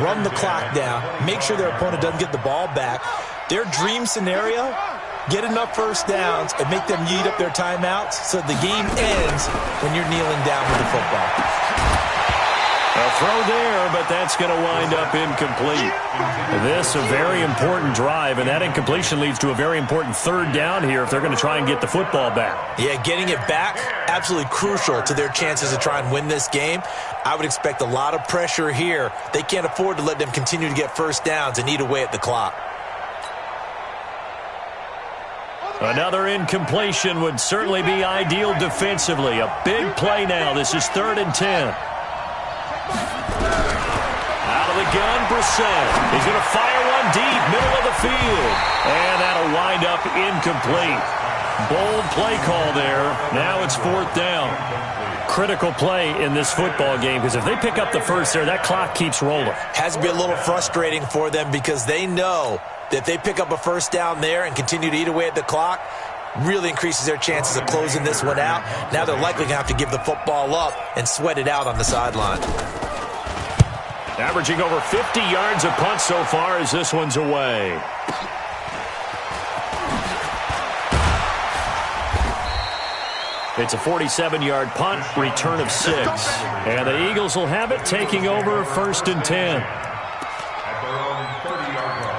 Run the clock down. Make sure their opponent doesn't get the ball back. Their dream scenario, get enough first downs and make them eat up their timeouts so the game ends when you're kneeling down with the football. A throw there, but that's going to wind up incomplete. This a very important drive, and that incompletion leads to a very important 3rd down here if they're going to try and get the football back. Yeah, getting it back, absolutely crucial to their chances to try and win this game. I would expect a lot of pressure here. They can't afford to let them continue to get first downs and eat away at the clock. Another incompletion would certainly be ideal defensively. A big play now. This is 3rd and 10. Out of the gun, Brissett. He's going to fire one deep, middle of the field. And that'll wind up incomplete. Bold play call there. Now it's 4th down. Critical play in this football game because if they pick up the first there, that clock keeps rolling. Has to be a little frustrating for them because they know that if they pick up a first down there and continue to eat away at the clock, really increases their chances of closing this one out. Now they're likely going to have to give the football up and sweat it out on the sideline. Averaging over 50 yards a punt so far as this one's away. It's a 47-yard punt, return of 6. And the Eagles will have it, taking over 1st and 10. At their own 30-yard line.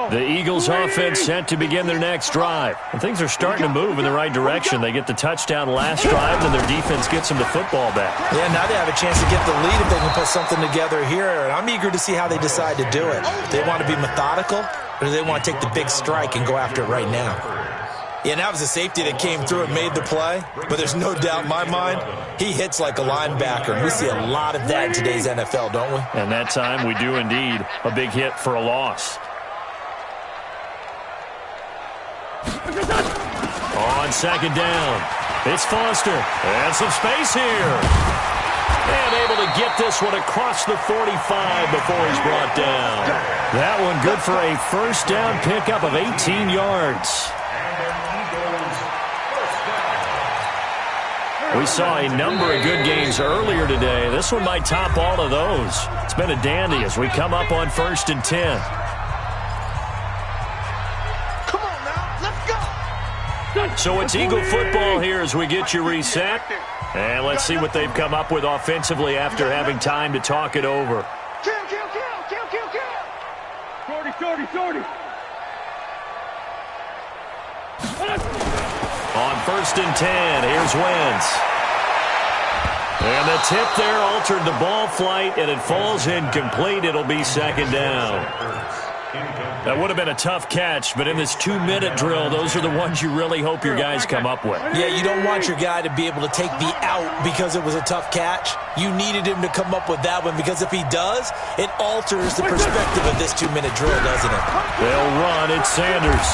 The Eagles offense set to begin their next drive. And things are starting to move in the right direction. They get the touchdown last drive, and their defense gets them the football back. Yeah, now they have a chance to get the lead if they can put something together here. And I'm eager to see how they decide to do it. Do they want to be methodical, or do they want to take the big strike and go after it right now? Yeah, and that was a safety that came through and made the play. But there's no doubt in my mind, he hits like a linebacker. And we see a lot of that in today's NFL, don't we? And that time we do indeed. A big hit for a loss. On 2nd down, it's Foster. And some space here. And able to get this one across the 45 before he's brought down. That one good for a first down pickup of 18 yards. We saw a number of good games earlier today. This one might top all of those. It's been a dandy as we come up on 1st and 10. So it's Eagle football here as we get you reset. And let's see what they've come up with offensively after having time to talk it over. Kill. Shorty. On 1st and 10, here's Wentz. And the tip there altered the ball flight, and it falls incomplete. It'll be second down. That would have been a tough catch, but in this 2-minute drill, those are the ones you really hope your guys come up with. Yeah, you don't want your guy to be able to take the out because it was a tough catch. You needed him to come up with that one, because if he does, it alters the perspective of this 2-minute drill, doesn't it? They'll run. It's Sanders.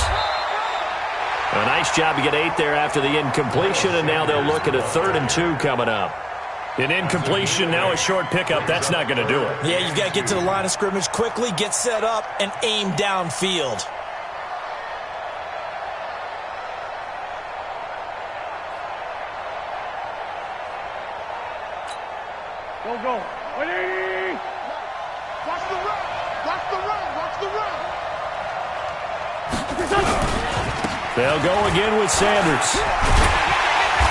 A nice job to get 8 there after the incompletion, and now they'll look at a 3rd and 2 coming up. An incompletion, now a short pickup. That's not going to do it. Yeah, you've got to get to the line of scrimmage quickly, get set up, and aim downfield. Go. Ready? Watch the run. Watch the run. Watch the run. They'll go again with Sanders.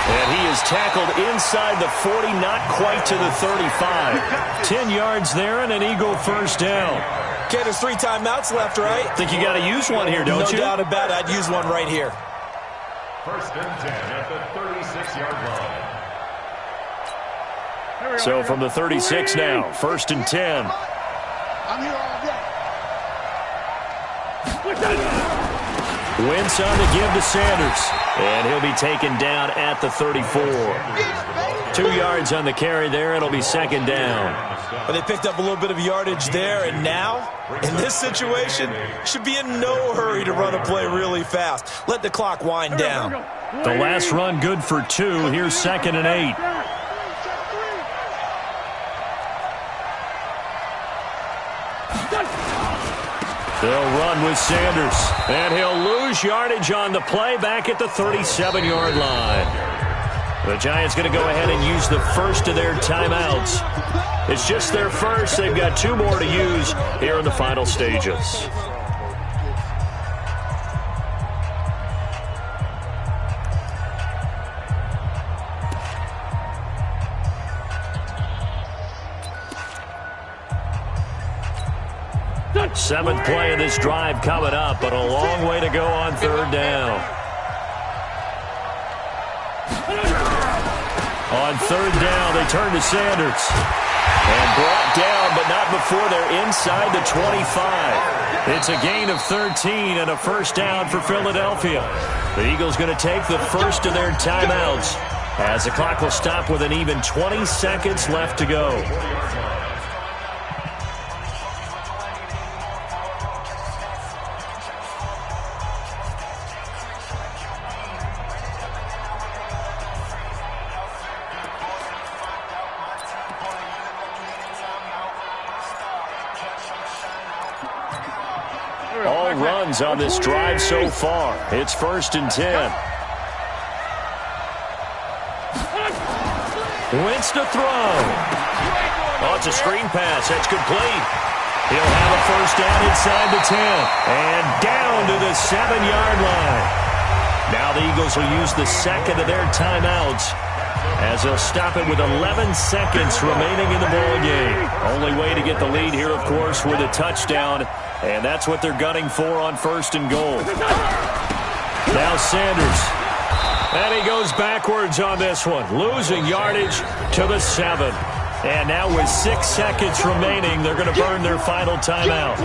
And he is tackled inside the 40, not quite to the 35. 10 yards there and an Eagle first down. Okay, there's 3 timeouts left, right? Think you got to use one here, don't you? No doubt about it. I'd use one right here. 1st and 10 at the 36-yard line. So from the 36 now, 1st and 10. I'm here all day. Wentz on the give to Sanders. And he'll be taken down at the 34. 2 yards on the carry there. It'll be second down. But they picked up a little bit of yardage there, and now, in this situation, should be in no hurry to run a play really fast. Let the clock wind down. The last run good for 2. Here's 2nd and 8. They'll run with Sanders, and he'll lose yardage on the play back at the 37-yard line. The Giants going to go ahead and use the first of their timeouts. It's just their first. They've got 2 more to use here in the final stages. Seventh play of this drive coming up, but a long way to go on 3rd down. On 3rd down, they turn to Sanders. And brought down, but not before they're inside the 25. It's a gain of 13 and a first down for Philadelphia. The Eagles going to take the first of their timeouts as the clock will stop with an even 20 seconds left to go. All runs on this drive so far. It's 1st and 10. Wentz to throw. Oh, it's a screen pass. That's complete. He'll have a first down inside the 10. And down to the 7-yard line. Now the Eagles will use the second of their timeouts as they'll stop it with 11 seconds remaining in the ball game. Only way to get the lead here, of course, with a touchdown. And that's what they're gunning for on 1st and goal. Now Sanders. And he goes backwards on this one, losing yardage to the 7. And now with 6 seconds remaining, they're going to burn their final timeout.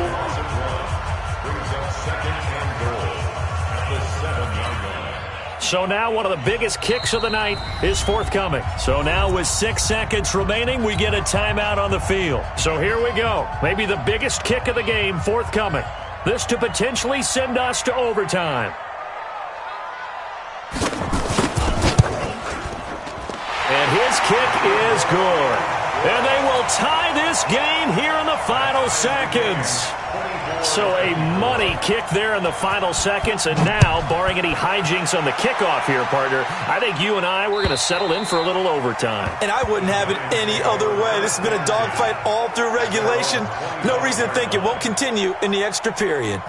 So now one of the biggest kicks of the night is forthcoming. So now with 6 seconds remaining, we get a timeout on the field. So here we go. Maybe the biggest kick of the game forthcoming. This to potentially send us to overtime. And his kick is good. And they will tie this game here in the final seconds. So a money kick there in the final seconds. And now, barring any hijinks on the kickoff here, partner, I think you and we're going to settle in for a little overtime. And I wouldn't have it any other way. This has been a dogfight all through regulation. No reason to think it won't continue in the extra period.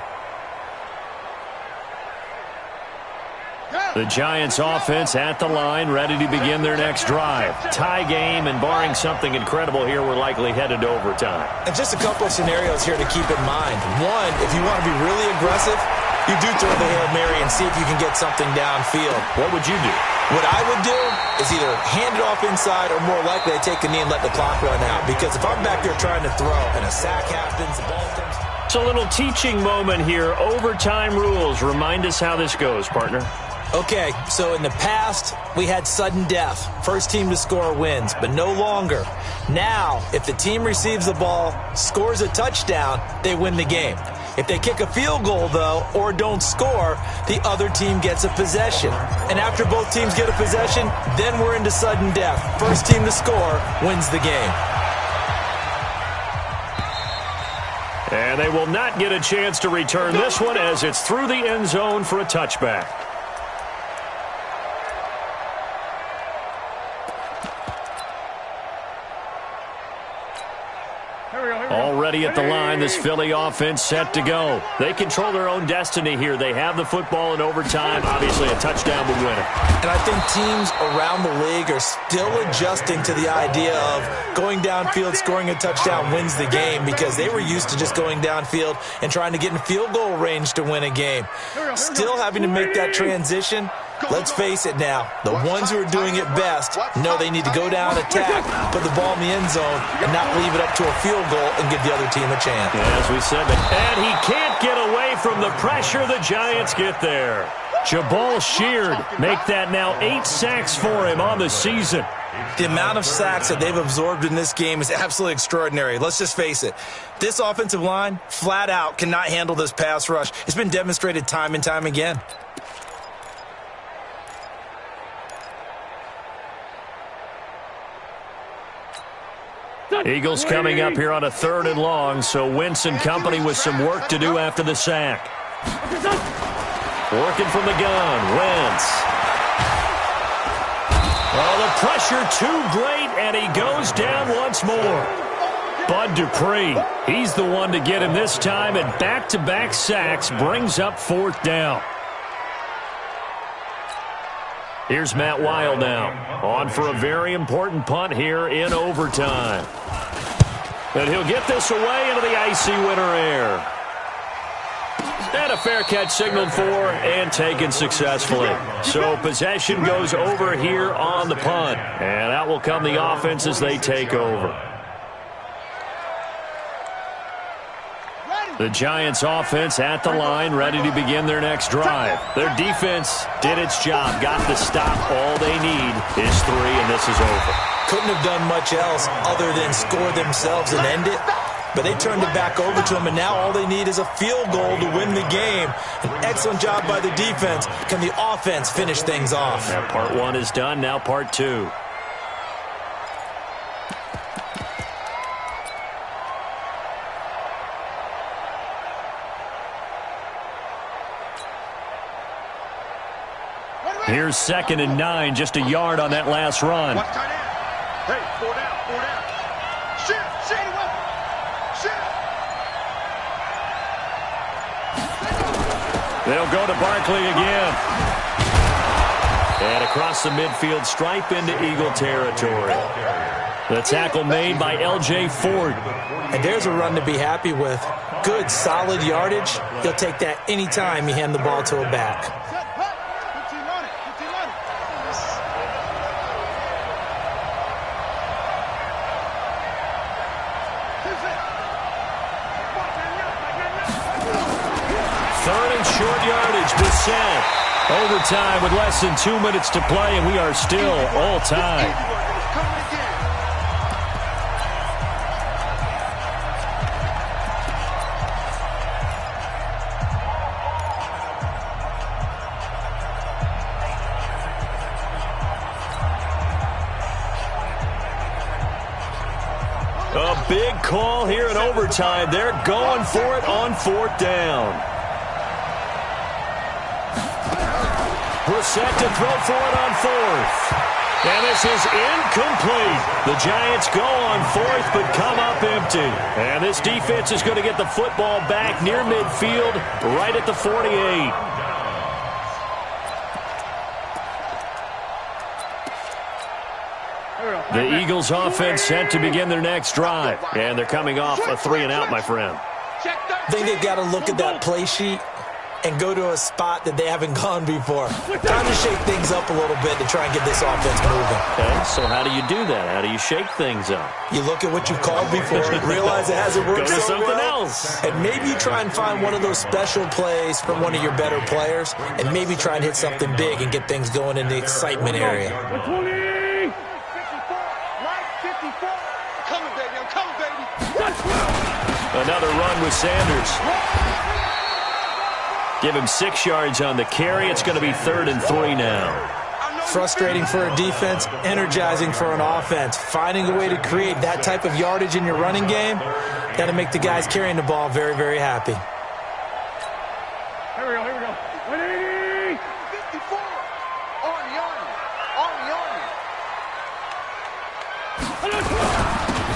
The Giants offense at the line, ready to begin their next drive. Tie game, and barring something incredible here, we're likely headed to overtime. And just a couple of scenarios here to keep in mind. One, if you want to be really aggressive, you do throw the Hail Mary and see if you can get something downfield. What would you do? What I would do is either hand it off inside or more likely I take a knee and let the clock run out. Because if I'm back there trying to throw and a sack happens, the ball comes... It's a little teaching moment here. Overtime rules. Remind us how this goes, partner. Okay, so in the past, we had sudden death. First team to score wins, but no longer. Now, if the team receives the ball, scores a touchdown, they win the game. If they kick a field goal, though, or don't score, the other team gets a possession. And after both teams get a possession, then we're into sudden death. First team to score wins the game. And they will not get a chance to return this one as it's through the end zone for a touchback. Already at the line, this Philly offense set to go. They control their own destiny here. They have the football in overtime. Obviously, a touchdown would win it. And I think teams around the league are still adjusting to the idea of going downfield, scoring a touchdown wins the game because they were used to just going downfield and trying to get in field goal range to win a game. Still having to make that transition. Let's face it now, the ones who are doing it best know they need to go down, attack, put the ball in the end zone, and not leave it up to a field goal and give the other team a chance. As we said, and he can't get away from the pressure. The Giants get there. Jabal Sheard make that now 8 sacks for him on the season. The amount of sacks that they've absorbed in this game is absolutely extraordinary. Let's just face it. This offensive line, flat out, cannot handle this pass rush. It's been demonstrated time and time again. Eagles coming up here on a 3rd and long, so Wentz and company with some work to do after the sack. Working from the gun, Wentz. Oh, the pressure too great, and he goes down once more. Bud Dupree, he's the one to get him this time, and back-to-back sacks brings up 4th down. Here's Matt Weil now, on for a very important punt here in overtime. And he'll get this away into the icy winter air. And a fair catch signaled for and taken successfully. So possession goes over here on the punt. And out will come the offense as they take over. The Giants offense at the line, ready to begin their next drive. Their defense did its job, got the stop. All they need is 3, and this is over. Couldn't have done much else other than score themselves and end it. But they turned it back over to them, and now all they need is a field goal to win the game. An excellent job by the defense. Can the offense finish things off? Now part 1 is done, now part 2. Here's 2nd and 9, just a yard on that last run. Hey, 4 down, 4 down. Shoot, They'll go to Barkley again. And across the midfield stripe into Eagle territory. The tackle made by L.J. Ford. And there's a run to be happy with. Good, solid yardage. He'll take that anytime you hand the ball to a back. Short yardage, Bissett. Overtime with less than 2 minutes to play, and we are still all tied. A big call here in overtime. They're going for it on 4th down. Set to throw for it on 4th. And this is incomplete. The Giants go on 4th but come up empty. And this defense is going to get the football back near midfield, right at the 48. The Eagles offense set to begin their next drive. And they're coming off a 3-and-out, my friend. I think they've got to look at that play sheet and go to a spot that they haven't gone before. Time to shake things up a little bit to try and get this offense moving. Okay, so how do you do that? How do you shake things up? You look at what you've called before, realize it hasn't worked Go to so something well, else. and maybe you try and find one of those special plays from one of your better players, and maybe try and hit something big and get things going in the excitement area. 54, right 54. I'm coming, baby. I'm coming, baby. Another run with Sanders. Give him 6 yards on the carry. It's going to be 3rd and 3 now. Frustrating for a defense, energizing for an offense. Finding a way to create that type of yardage in your running game, got to make the guys carrying the ball very, very happy. Here we go, here we go. 180! 54! On.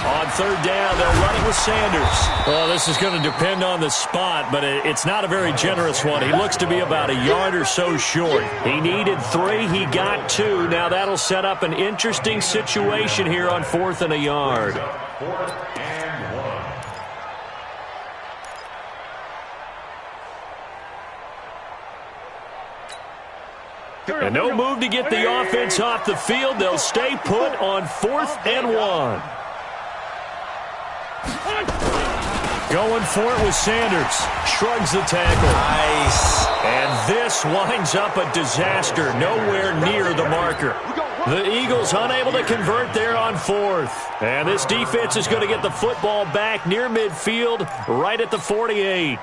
On 3rd down, they'll run it with Sanders. Well, this is going to depend on the spot, but it's not a very generous one. He looks to be about a yard or so short. He needed 3. He got 2. Now that'll set up an interesting situation here on 4th and a yard. 4th and 1. And no move to get the offense off the field. They'll stay put on 4th and 1. Going for it with Sanders. Shrugs the tackle. Nice. And this winds up a disaster. Nowhere near the marker. The Eagles unable to convert there on 4th. And this defense is going to get the football back near midfield, right at the 48.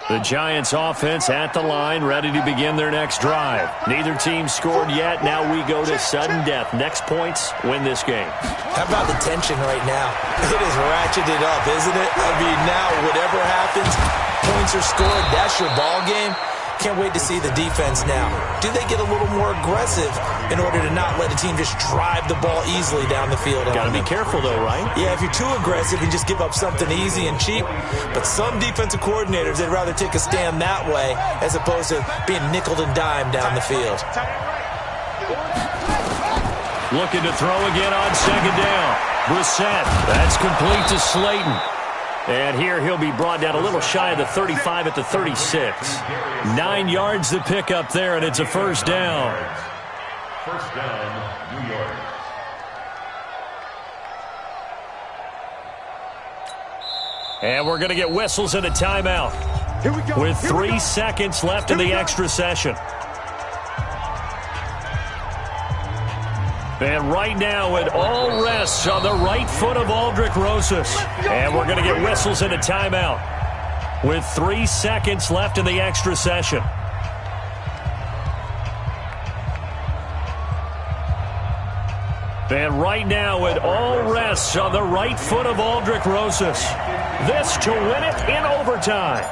The Giants offense at the line, ready to begin their next drive. Neither team scored yet. Now we go to sudden death. Next points win this game. How about the tension right now? It is ratcheted up, isn't it? I mean, now whatever happens, points are scored. That's your ball game. Can't wait to see the defense now. Do they get a little more aggressive in order to not let a team just drive the ball easily down the field? Got to be careful, though, right? Yeah, if you're too aggressive and just give up something easy and cheap. But some defensive coordinators, they'd rather take a stand that way as opposed to being nickeled and dimed down the field. Looking to throw again on 2nd down. Brissett. That's complete to Slayton. And here he'll be brought down a little shy of the 35 at the 36. 9 yards to pick up there, and it's a 1st down. 1st down, New York. And we're going to get whistles and a timeout. Here we go. With 3 seconds left in the extra session. And right now it all rests on the right foot of Aldrick Rosas. And we're going to get whistles and a timeout with 3 seconds left in the extra session. And right now it all rests on the right foot of Aldrick Rosas. This to win it in overtime.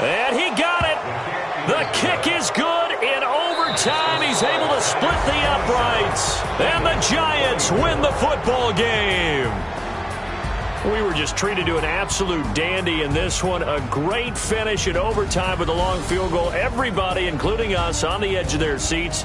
And he got it. The kick is good in overtime. He's able to split the uprights. And the Giants win the football game. We were just treated to an absolute dandy in this one. A great finish in overtime with a long field goal. Everybody, including us, on the edge of their seats.